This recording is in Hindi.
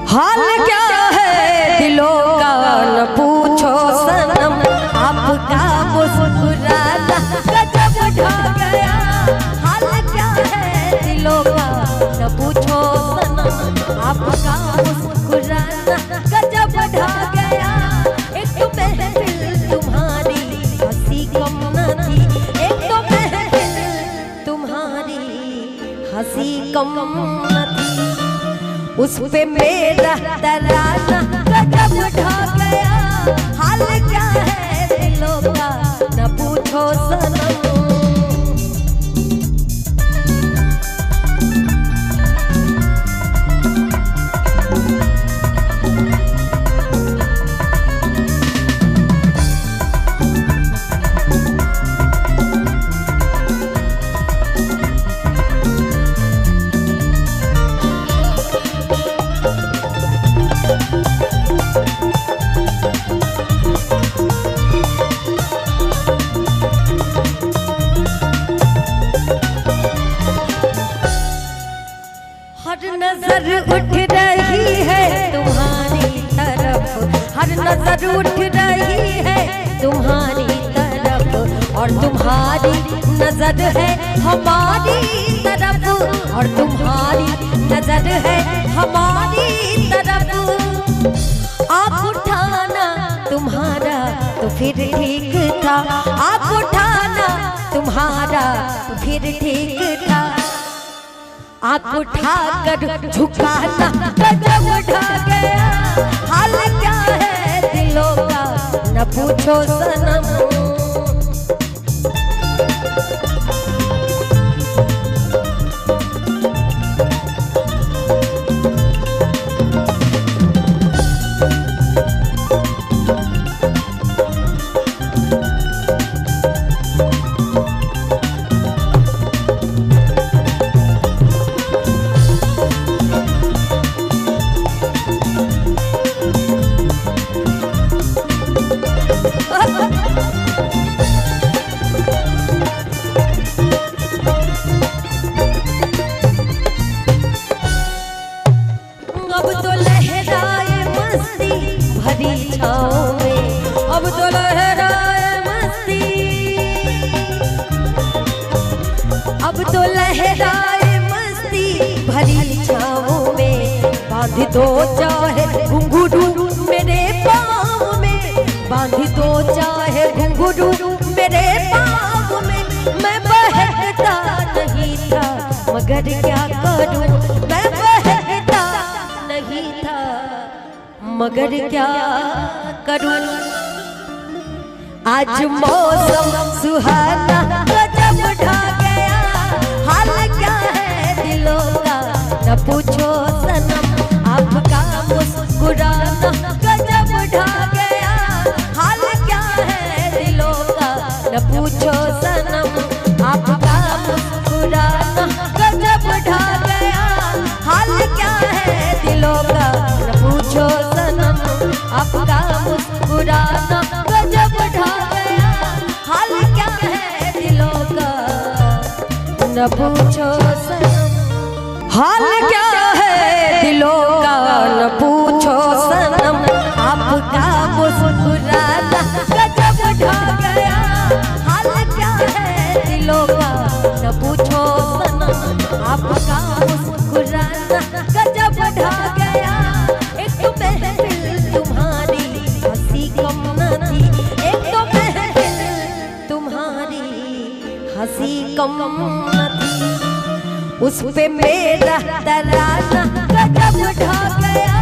हाल क्या है दिलों का न पूछो सनम, आपका मुस्कुराना गजब ढा गया। हाल क्या है दिलों का न पूछो सनम, आपका मुस्कुराना गजब ढा गया। एक तो महफिल तुम्हारी हंसी कम न थी, एक तो महफिल तुम्हारी हंसी कम न थी, उस पे मेरा तराना गजब ढा गया। हाल क्या है दिलों का न पूछो सनम। हर नजर उठ रही है तुम्हारी तरफ, हर नजर उठ रही है तुम्हारी तरफ, और तुम्हारी नजर है हमारी तरफ, और तुम्हारी नजर है हमारी तरफ। आप उठाना तुम्हारा तो फिर ठीक था, आप उठाना तुम्हारा तो फिर ठीक था, आँख उठा कर झुकाना गजब ढा गया। हाल क्या है दिलों का न पूछो सनम। अब तो लहराए मस्ती भरी छाँव में, अब तो लहराए मस्ती, अब तो लहराए मस्ती भरी छाँव में। बांध दो चाहे घुंघरू मेरे पाँव में, बांध दो चाहे घुंघरू मेरे पाँव में। मैं बहता नहीं था मगर क्या करूं, मैं बहता नहीं था मगर क्या करूं। आज मौसम सुहाना गजब ढा गया। हाल क्या है दिलों का न पूछो सनम, आपका मुस्कुराना गजब ढा गया। हाल क्या है दिलों का न पूछो सनम, आपका मुस्कुराना गजब ढा गया। हाल क्या है दिलों का न पूछो सनम, आपका मुस्कुराना गजब ढा गया। हाल क्या है दिलों का न पूछो सनम। हाल क्या है दिलों का न पूछो सनम, आपका मुस्कुराना गजब ढा गया। हाल क्या है दिलों का न पूछो सनम, आपका मुस्कुराना गजब ढा गया। एक तो महफिल तुम्हारी हंसी कम न थी, एक तो महफिल तुम्हारी हंसी कम न थी, उस पे मेरा तराना गजब ढा गया।